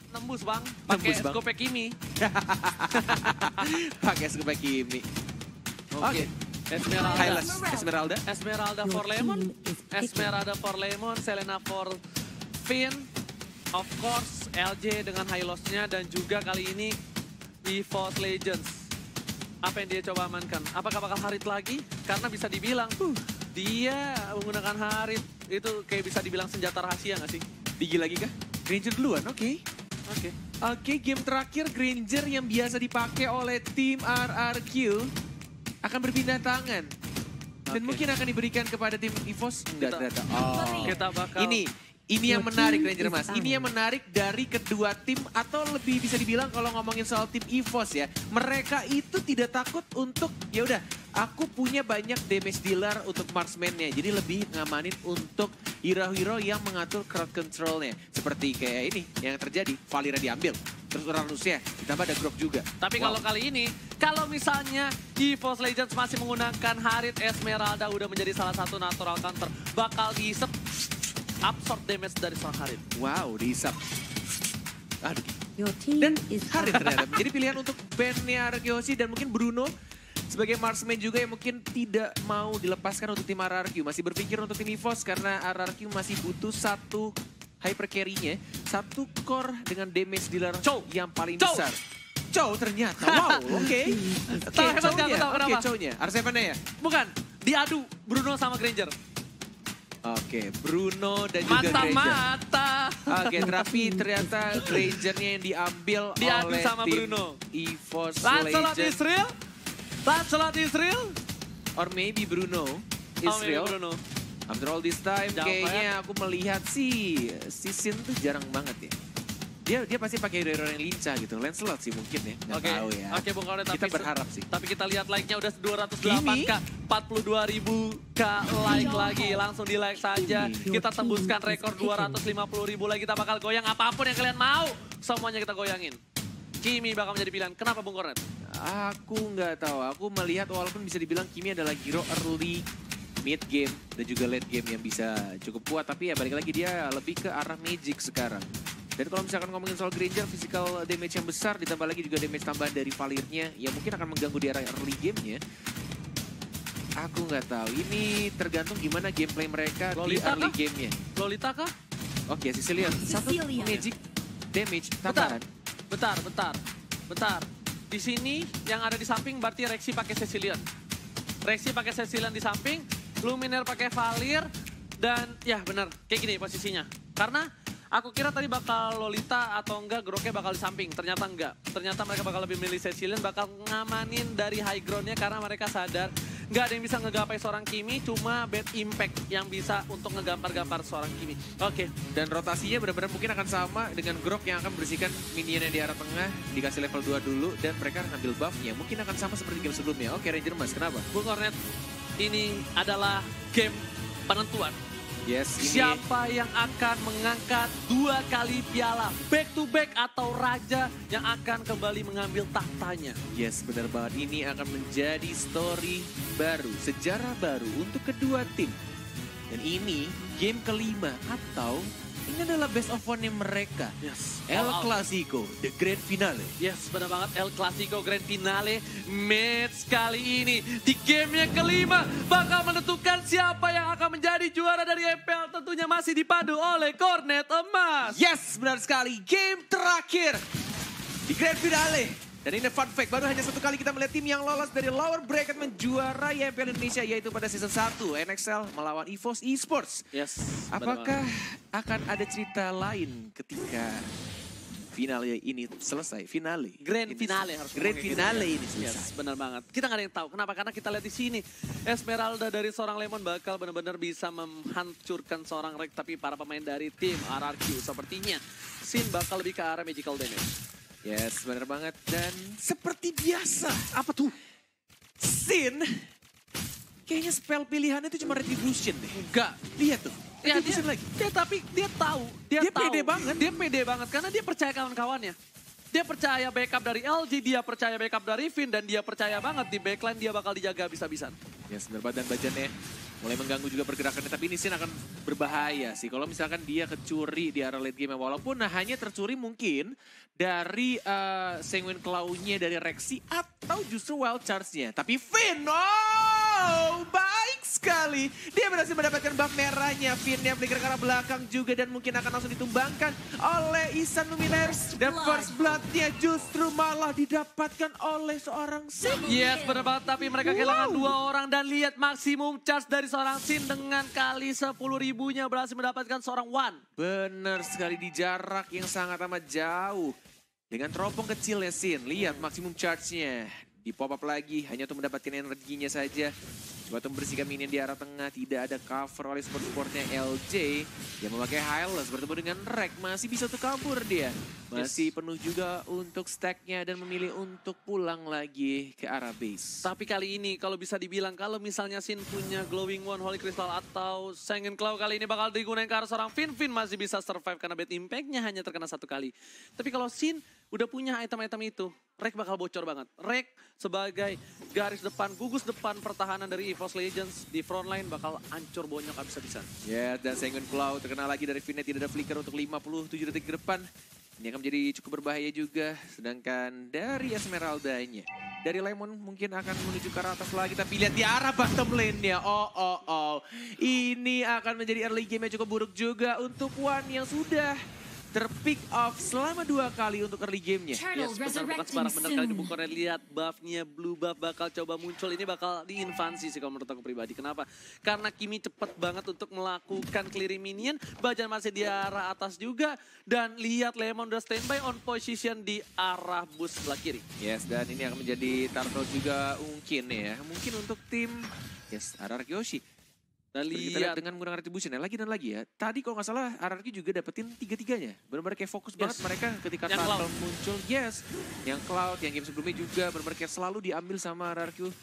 nembus bang, pakai Nembus, Bang. scope Kimi. Pakai scope Kimi. Oke. Esmeralda. Esmeralda. Esmeralda for Your Lemon. team is picking. Esmeralda for Lemon, Selena for Finn. Of course, LJ dengan high loss-nya dan juga kali ini EVOS Legends. Apa yang dia coba amankan? Apakah bakal Harit lagi? Karena bisa dibilang, dia menggunakan Harit itu kayak bisa dibilang senjata rahasia nggak sih? Digi lagi kah? Granger duluan, oke. Oke. Oke, game terakhir Granger yang biasa dipakai oleh tim RRQ akan berpindah tangan. Dan Oke. mungkin akan diberikan kepada tim EVOS. Enggak, Kita- ternyata. Oh. Kita bakal... Ini yang Your menarik team Ranger is Mas. Ini yang menarik dari kedua tim atau lebih bisa dibilang kalau ngomongin soal tim EVOS ya. Mereka itu tidak takut untuk ya udah aku punya banyak damage dealer untuk marksman-nya. Jadi lebih ngamanin untuk hero-hero yang mengatur crowd control-nya. Seperti kayak ini yang terjadi. Valira diambil. Terus Uranusnya ditambah ada Grok juga. Tapi Wow. kalau kali ini, kalau misalnya EVOS Legends masih menggunakan Harit Esmeralda udah menjadi salah satu natural counter. Bakal absorb damage dari seorang Harit. Wow, diisap. Aduh. Your team Dan is Harit ternyata menjadi pilihan untuk bandnya Arkeosi dan mungkin Bruno sebagai marksman juga yang mungkin tidak mau dilepaskan untuk tim RRQ. Masih berpikir untuk tim EVOS karena RRQ masih butuh satu hyper carry-nya. Satu core dengan damage dealer Chow. yang paling Chow. besar. Chow ternyata, wow, oke. Tahu hebat nggak? Tahu Oke, kenapa? Chow-nya. R7-nya ya? Bukan, diadu Bruno sama Granger. Oke, Bruno dan juga Granger. Mata-mata. Oke, tapi ternyata Granger-nya yang diambil Diadu oleh sama tim Bruno. EVOS Lancelot Legends. Israel. Lancelot Israel. Or maybe Bruno. Oh, maybe Israel. Bruno. After all this time, Jauh kayaknya aku melihat sih si Sin tuh jarang banget ya. Dia pasti pakai hero yang lincah gitu. Lancelot sih mungkin ya, nggak Oke, tahu ya. Oke, Bung Kornet, Kita berharap sih. Tapi kita lihat like-nya udah 208k, 42.000k like lagi. Langsung di like saja. Kita tembuskan rekor 250.000 lagi. Kita bakal goyang apapun yang kalian mau. Semuanya kita goyangin. Kimi bakal menjadi pilihan. Kenapa Bung Kornet? Aku nggak tahu. Aku melihat walaupun bisa dibilang Kimi adalah hero early, mid game, dan juga late game yang bisa cukup kuat. Tapi ya balik lagi dia lebih ke arah magic sekarang. Dan kalau misalkan ngomongin soal Granger, physical damage yang besar, ditambah lagi juga damage tambahan dari Valirnya, ya mungkin akan mengganggu di area early game-nya. Aku nggak tahu. Ini tergantung gimana gameplay mereka Lolita di early kah? game-nya. Lolita kah? Oke, Sicilian. Satu Sicilian. magic damage Bentar, tambahan. bentar. Di sini yang ada di samping berarti Rexy pakai Cecilion. Rexy pakai Cecilion di samping, Luminaire pakai Valir, dan ya benar, kayak gini posisinya. Karena aku kira tadi bakal Lolita atau enggak Groknya bakal di samping, ternyata enggak. Ternyata mereka bakal lebih milih Cecilion, bakal ngamanin dari high ground-nya karena mereka sadar nggak ada yang bisa ngegapai seorang Kimi, cuma bad impact yang bisa untuk ngegampar-gampar seorang Kimi. Oke, Dan rotasinya benar-benar mungkin akan sama dengan Grok yang akan bersihkan minionnya di arah tengah, dikasih level 2 dulu, dan mereka akan ambil buff-nya. Mungkin akan sama seperti game sebelumnya. Oke, Ranger Mas, kenapa? Bung Kornet, ini adalah game penentuan. Yes, ini Siapa yang akan mengangkat 2 kali piala back to back atau raja yang akan kembali mengambil tahtanya. yes, benar banget. Ini akan menjadi story baru, sejarah baru untuk kedua tim. Dan ini game kelima atau ini adalah best of one mereka. Yes. El All out. Clasico, the grand finale. Yes, benar banget. El Clasico Grand Finale match kali ini. Di game yang kelima bakal menentukan siapa yang akan menjadi juara dari EPL. Tentunya masih dipadu oleh Kornet Emas. Yes, benar sekali. Game terakhir di grand finale. Dan ini fun fact, baru hanya satu kali kita melihat tim yang lolos dari lower bracket menjuarai EPL Indonesia, yaitu pada season 1 NXL melawan EVOS Esports. Yes. Apakah akan ada cerita lain ketika finale ini selesai? Finale. Grand Ini- finale harus Grand ngomong kayak finale gitu ya. ini selesai. Yes, benar banget. Kita nggak ada yang tahu. Kenapa? Karena kita lihat di sini Esmeralda dari seorang Lemon bakal benar-benar bisa menghancurkan seorang Rek. Tapi para pemain dari tim RRQ sepertinya Sin bakal lebih ke arah magical damage. Yes, benar banget. Dan seperti biasa, Apa tuh? Sin kayaknya spell pilihannya itu cuma Retribution deh. Enggak. Lihat tuh, Ya, Retribution lagi. tapi dia tahu. Dia tahu. pede banget. Dia pede banget karena dia percaya kawan-kawannya. Dia percaya backup dari LG, dia percaya backup dari Finn, dan dia percaya banget di backline dia bakal dijaga habis-habisan. Yes, benar banget. Dan bajannya mulai mengganggu juga pergerakannya, tapi ini Sin akan berbahaya sih kalau misalkan dia kecuri di arah late game, walaupun hanya tercuri mungkin dari Sanguine Claw-nya dari Rexy atau justru Wild Charge-nya. Tapi Finn, baik sekali. Dia berhasil mendapatkan buff merahnya. Finn yang flicker ke arah belakang juga dan mungkin akan langsung ditumbangkan oleh Ihsan Luminaires. Dan first blood-nya justru malah didapatkan oleh seorang Sin. Yes, benar banget, tapi mereka kehilangan 2 orang dan lihat maksimum charge dari seorang Sin dengan kali 10.000-nya berhasil mendapatkan seorang Wan. Benar sekali, di jarak yang sangat amat jauh. Dengan teropong kecilnya Sin, lihat maksimum charge-nya. Di pop up lagi, hanya untuk mendapatkan energinya saja. Coba untuk membersihkan minion di arah tengah, tidak ada cover oleh support-supportnya LJ. Yang memakai Hylos bertemu dengan Rek, masih bisa untuk kabur dia. Masih penuh juga untuk stacknya dan memilih untuk pulang lagi ke arah base. Tapi kali ini kalau bisa dibilang, kalau misalnya Sin punya Glowing One, Holy Crystal atau Sanguine Claw, kali ini bakal digunakan ke arah seorang Finn. Finn masih bisa survive karena bad impact-nya hanya terkena 1 kali. Tapi kalau Sin udah punya item-item itu, Rek bakal bocor banget. Rek sebagai garis depan, gugus depan pertahanan dari EVOS Legends di frontline bakal hancur bonyok abis-abisan. Ya, dan Sanguine Claw terkena lagi dari Finn, tidak ada flicker untuk 57 detik ke depan. Ini akan menjadi cukup berbahaya juga. Sedangkan dari Esmeralda-nya, dari Lemon mungkin akan menuju ke arah atas lagi. Tapi lihat di arah bottom lane-nya. Ini akan menjadi early game yang cukup buruk juga untuk Wan yang sudah terpick off selama 2 kali untuk early game-nya. Yes, benar, bukan sembarang benar kali ini bukannya lihat buff-nya, blue buff bakal coba muncul. Ini bakal diinvasi sih kalau menurut aku pribadi. Kenapa? Karena Kimi cepet banget untuk melakukan clearing minion. Bajan masih di arah atas juga. Dan lihat Lemon udah standby on position di arah bus sebelah kiri. Yes, dan ini akan menjadi turtle juga mungkin ya. Mungkin untuk tim, yes, RRQ Yoshi. Dan Kita lihat dengan menggunakan retribution ya, lagi dan lagi ya. Tadi kalau nggak salah RRQ juga dapetin 3-3-nya. Benar-benar kayak fokus banget mereka ketika Yang turtle muncul. Yes, yang Cloud, yang game sebelumnya juga benar-benar kayak selalu diambil sama RRQ.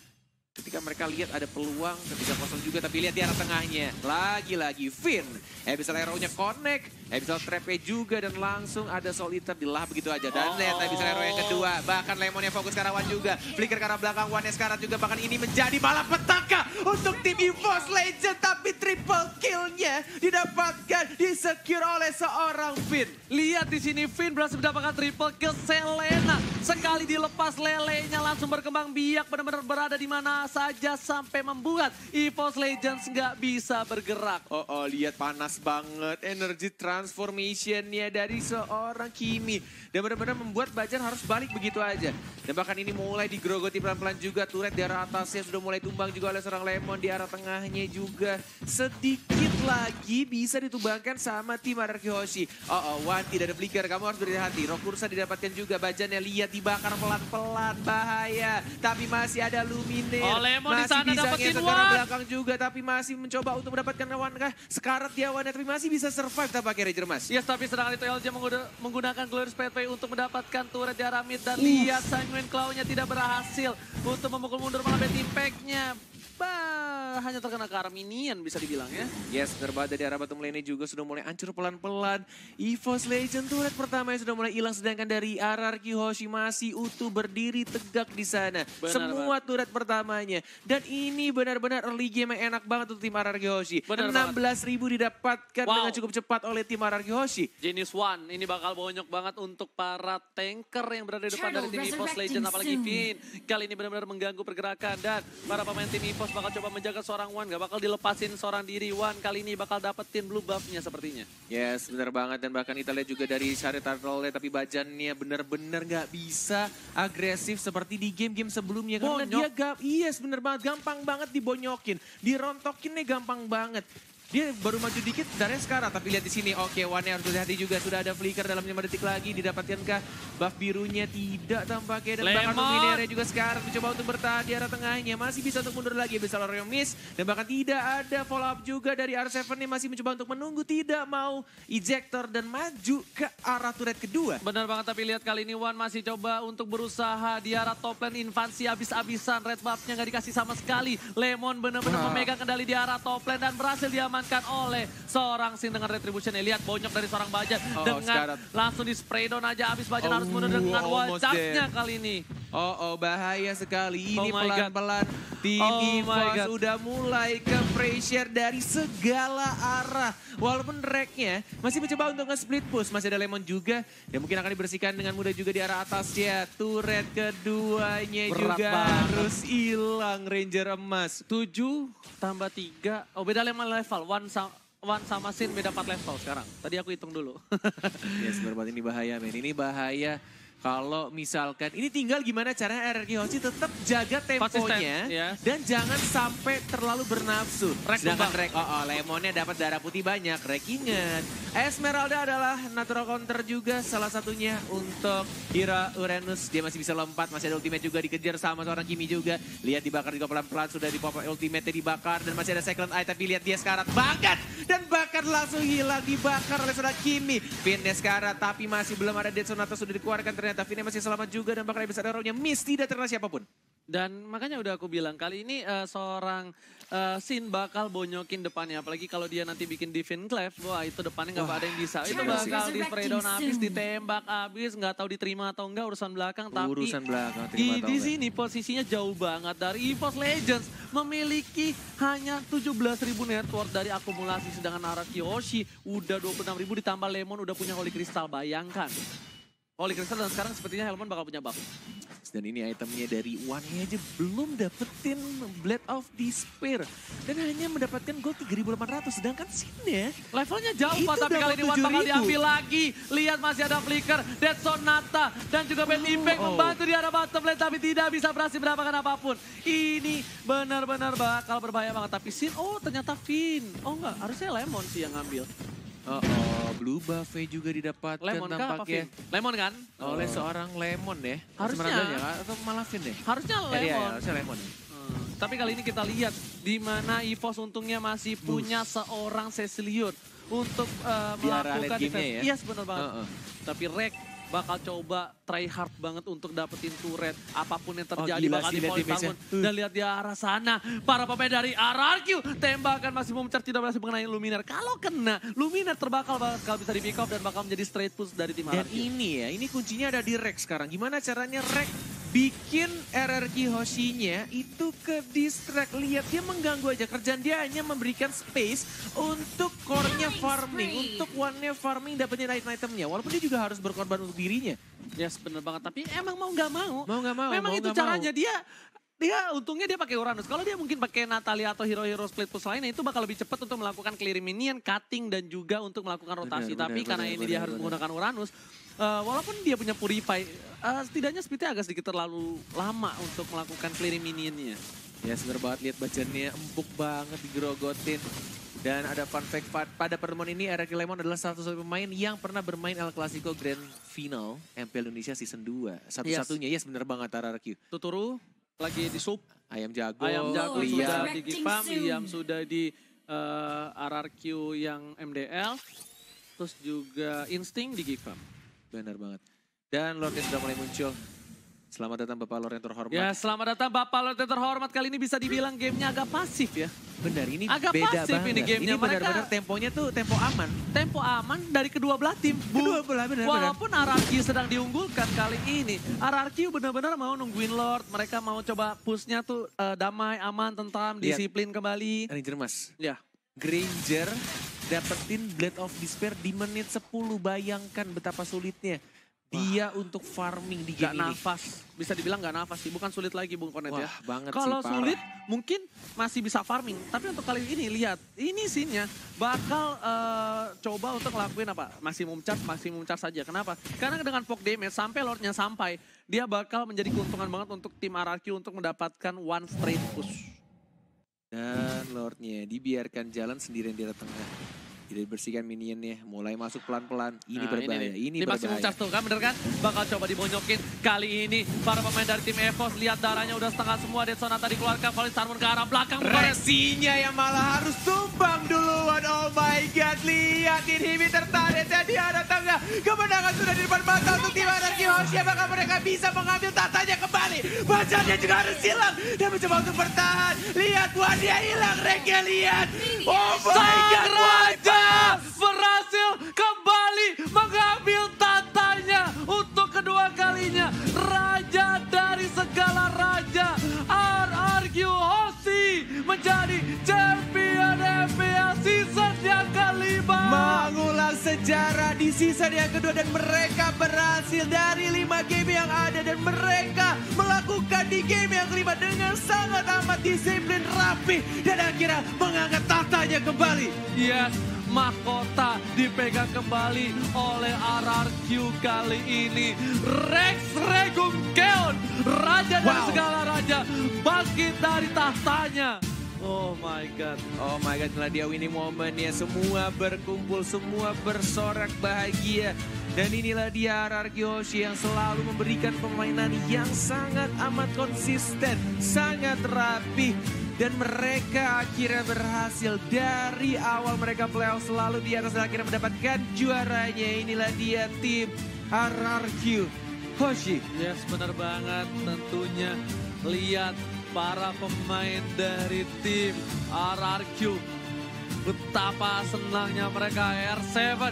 Ketika mereka lihat ada peluang, ketika kosong juga, tapi lihat di arah tengahnya. Lagi-lagi Finn, Abyssal Arrow-nya connect, Abyssal Trap-nya juga, dan langsung ada Soul Eater dilah begitu aja. Dan lihat Abyssal Arrow yang kedua, bahkan Lemonnya fokus ke arah Wan juga. Flicker ke arah belakang, Wan-nya sekarat juga, bahkan ini menjadi malapetaka untuk tim EVOS Legends. Tapi triple kill-nya didapatkan, disecure oleh seorang Finn. Lihat di sini Finn berhasil mendapatkan triple kill. Selena sekali dilepas lelenya langsung berkembang biak, benar-benar berada di mana saja sampai membuat EVOS Legends nggak bisa bergerak. Lihat panas banget energy transformation-nya dari seorang Kimi. Dan benar-benar membuat Bajan harus balik begitu aja. Dan bahkan ini mulai digerogoti pelan-pelan juga. Turret di arah atasnya sudah mulai tumbang juga oleh seorang Lemon. Di arah tengahnya juga sedikit lagi bisa ditumbangkan sama tim RRQ Hoshi. Wan tidak ada flicker, kamu harus berhati-hati. Rock Ursa didapatkan juga, Bajannya lihat dibakar pelan-pelan, bahaya. Tapi masih ada Luminaire. Lemon di sana dapetin Wan. Wan. Belakang juga, tapi masih mencoba untuk mendapatkan Wan kah? Sekarat dia Wan, tapi masih bisa survive tampaknya Ranger Mas. Yes, tapi sedangkan itu LJ menggunakan Glorious Pathway untuk mendapatkan turret di arah mid. Dan lihat Sanguine Claw-nya tidak berhasil untuk memukul mundur malah bad impact-nya. Hanya terkena ke arah minion bisa dibilang ya. Yes, benar dari arah bottom lane juga sudah mulai hancur pelan-pelan. EVOS Legends turret pertamanya sudah mulai hilang, sedangkan dari RRQ Hoshi masih utuh berdiri tegak di sana. Semua turret pertamanya. Dan ini benar-benar early game yang enak banget untuk tim RRQ Hoshi. 16.000 didapatkan dengan cukup cepat oleh tim RRQ Hoshi. Genius One, ini bakal bonyok banget untuk para tanker yang berada di depan dari tim EVOS Legends. Apalagi Finn, kali ini benar-benar mengganggu pergerakan. Dan para pemain tim EVOS bakal coba menjaga seorang Wan, gak bakal dilepasin seorang diri. Wan kali ini bakal dapetin blue buff-nya sepertinya. Yes, benar banget. Dan bahkan kita lihat juga dari Shari Turtle, tapi Bajannya benar-benar gak bisa agresif seperti di game-game sebelumnya. Karena dia benar banget, gampang banget dibonyokin. Dirontokinnya gampang banget. Dia baru maju dikit dari sekarang, tapi lihat di sini. Oke, Wan-nya harus hati-hati juga. Sudah ada flicker dalam 5 detik lagi. Didapatkankah buff birunya? Tidak tampaknya. Dan bahkan Luminaire juga sekarang mencoba untuk bertahan di arah tengahnya. Masih bisa untuk mundur lagi. Bisa Loreo miss. Dan bahkan tidak ada follow up juga dari R7-nya. Masih mencoba untuk menunggu. Tidak mau ejector dan maju ke arah turret kedua. Benar banget, tapi lihat kali ini Wan masih coba untuk berusaha di arah top lane. Invasi habis-habisan. Red buff-nya gak dikasih sama sekali. Lemon benar-benar memegang kendali di arah top lane. Dan berhasil diamankan oleh seorang Sin dengan retribution. Lihat bonyok dari seorang Bajan dengan langsung di spray down aja. Habis Bajan harus mundur dengan wajahnya kali ini. Oh, bahaya sekali. Ini Oh my God. pelan-pelan tim Oh my EVOS God. udah mulai ke pressure dari segala arah. Walaupun Rek-nya masih mencoba untuk nge-split push. Masih ada Lemon juga. Dan mungkin akan dibersihkan dengan mudah juga di arah atasnya. Turret keduanya Berat juga banget. harus hilang Ranger emas. 7 tambah 3. Oh beda 5 level. One sama Sin beda 4 level sekarang. Tadi aku hitung dulu. Ya sebenarnya ini bahaya men. Ini bahaya. Kalau misalkan, ini tinggal gimana caranya RRQ Hoshi tetap jaga temponya. yes. Dan jangan sampai terlalu bernafsu. Rek Sedangkan tumbang. Lemonnya dapat darah putih banyak. Rek ingat, Esmeralda adalah natural counter juga salah satunya untuk Hira Uranus. Dia masih bisa lompat, masih ada ultimate juga dikejar sama seorang Kimi juga. Lihat dibakar juga pelan-pelan, sudah di pop ultimate-nya dibakar. Dan masih ada second eye, tapi lihat dia sekarat banget. Dan bakar langsung hilang, dibakar oleh seorang Kimi. Pinnya sekarat, tapi masih belum ada Dead Sonata sudah dikeluarkan ternyata. Vinnya masih selamat juga dan bakal bisa ada rohnya miss, tidak terkena siapapun. Dan makanya udah aku bilang kali ini seorang Sin bakal bonyokin depannya. Apalagi kalau dia nanti bikin Divine Clef, wah itu depannya nggak ada yang bisa. Itu bakal di spray down habis, ditembak habis, nggak tahu diterima atau enggak urusan belakang. Tapi Urusan belakang, di sini posisinya jauh banget dari EVOS Legends. Memiliki hanya 17.000 net worth dari akumulasi. Sedangkan RRQ Hoshi udah 26.000 ditambah Lemon udah punya Holy Crystal. Bayangkan. Holy Crystal dan sekarang sepertinya Helmon bakal punya buff. Dan ini itemnya dari One-nya aja belum dapetin Blade of Despair. Dan hanya mendapatkan gold 3.800. Sedangkan Sin-nya levelnya jauh itu Pak, tapi kali ini One bakal 7.000. diambil lagi. Lihat masih ada Flicker, Dead Sonata, dan juga Bad Impact membantu di arah bottom lane. Tapi tidak bisa berhasil mendapatkan apapun. Ini benar-benar bakal berbahaya banget. Tapi Sin, oh ternyata Finn. Oh enggak, harusnya Lemon sih yang ngambil. Blue buff-nya juga didapatkan Lemon kan apa tampaknya. Finn? Lemon kan? Oleh seorang Lemon ya. Harusnya. Sebenarnya, atau malah Finn deh. Harusnya Ya, dia, Lemon. harusnya Lemon. Tapi kali ini kita lihat di mana EVOS untungnya masih punya seorang Cecilion untuk Di arah melakukan late game-nya ya? Iya benar banget. Tapi Rek bakal coba try hard banget untuk dapetin turret. Apapun yang terjadi gila bakal sih, lihat dipolis damage-nya. bangun. Dan lihat di arah sana. Para pemain dari RRQ. Tembakan masih memencar, tidak berhasil mengenai Luminar. Kalau kena, Luminar terbakal bakal bisa di pick off dan bakal menjadi straight push dari tim Dan RRQ. ini kuncinya ada di Rek sekarang. Gimana caranya Rek bikin RRQ Hoshi-nya itu ke distract. Lihat dia mengganggu aja. Kerjaan dia hanya memberikan space untuk core-nya farming. Untuk one-nya farming dapetin item-itemnya. Walaupun dia juga harus berkorban untuk dirinya. Yes, bener banget. Tapi emang mau nggak mau. Mau nggak mau. Memang mau itu nggak caranya. mau. Dia untungnya dia pakai Uranus. Kalau dia mungkin pakai Natalia atau hero-hero split push lainnya itu bakal lebih cepat untuk melakukan clearing minion, cutting dan juga untuk melakukan rotasi. Tapi karena ini dia harus menggunakan Uranus, walaupun dia punya Purify, setidaknya speednya agak sedikit terlalu lama untuk melakukan clearing minionnya. Ya sebenernya banget lihat bajannya empuk banget digerogotin. Dan ada fun fact pada pertemuan ini RRQ Lemon adalah satu-satunya pemain yang pernah bermain El Clasico Grand Final MPL Indonesia Season 2. Satu-satunya, yes bener banget RRQ. Tuturu lagi di sub. Ayam jago, Ayam jago Liam. sudah di Gipam, Liam sudah di RRQ yang MDL. Terus juga Insting di Gipam. Benar banget. Dan Lordnya sudah mulai muncul. Selamat datang Bapak Lord yang terhormat. Ya selamat datang Bapak Lord yang terhormat. Kali ini bisa dibilang gamenya agak pasif ya. Benar, ini Agak beda pasif banget. ini gamenya. Ini benar-benar temponya tuh tempo aman. Tempo aman dari kedua belah tim. Kedua belah, benar-benar. Walaupun RRQ sedang diunggulkan kali ini. RRQ benar-benar mau nungguin Lord. Mereka mau coba pushnya tuh damai, aman, tentram, Lihat. disiplin kembali. Ranger Mas. Ya. Granger dapetin Blade of Despair di menit 10. Bayangkan betapa sulitnya. Dia untuk farming di Gak game ini. nafas. Bisa dibilang gak nafas sih. Bukan sulit lagi Bung Konet ya. Wah, banget sih, Kalau parah. sulit mungkin masih bisa farming. Tapi untuk kali ini lihat. Ini scene-nya bakal coba untuk ngelakuin apa. Masih mumcar saja. Kenapa? Karena dengan poke damage sampai Lordnya sampai. Dia bakal menjadi keuntungan banget untuk tim RRQ untuk mendapatkan one straight push. Dan Lordnya dibiarkan jalan sendirian di tengah. Tidak dibersihkan minionnya, mulai masuk pelan-pelan. Ini berbahaya, ini masih berbahaya. tuh kan bener kan? Bakal coba dibonyokin. Kali ini para pemain dari tim EVOS lihat darahnya udah setengah semua. Dead Sonata dikeluarkan, Valid Sarmon ke arah belakang. Resinya yang malah harus tumbang duluan. Oh my god, lihat ini tertarik di arah tengah. Kemenangan sudah di depan mata untuk tim RRQ Hoshi. Apakah mereka bisa mengambil tatanya kembali? Bajannya juga harus hilang. Dan mencoba untuk bertahan. Lihat, wah dia hilang. Reknya lihat. Oh my god, Raja berhasil kembali mengambil tatanya untuk kedua kalinya. Raja dari segala raja. RRQ Hoshi menjadi champion FPL season yang kelima. Mengulang sejarah di season yang kedua dan mereka berhasil dari 5 game yang ada dan mereka melakukan di game yang kelima dengan sangat amat disiplin, rapi dan akhirnya mengangkat tahtanya kembali. Yes, mahkota dipegang kembali oleh RRQ kali ini. Rex Regum Keon, raja dari segala raja, bangkit dari tahtanya. Oh my god. Oh my god, inilah dia winning moment ya. Semua berkumpul, semua bersorak bahagia. Dan inilah dia RRQ Hoshi yang selalu memberikan permainan yang sangat amat konsisten, sangat rapi. Dan mereka akhirnya berhasil dari awal mereka playoff selalu di atas dan akhirnya mendapatkan juaranya. Inilah dia tim RRQ Hoshi. Yes, benar banget tentunya. Lihat para pemain dari tim RRQ. Betapa senangnya mereka R7.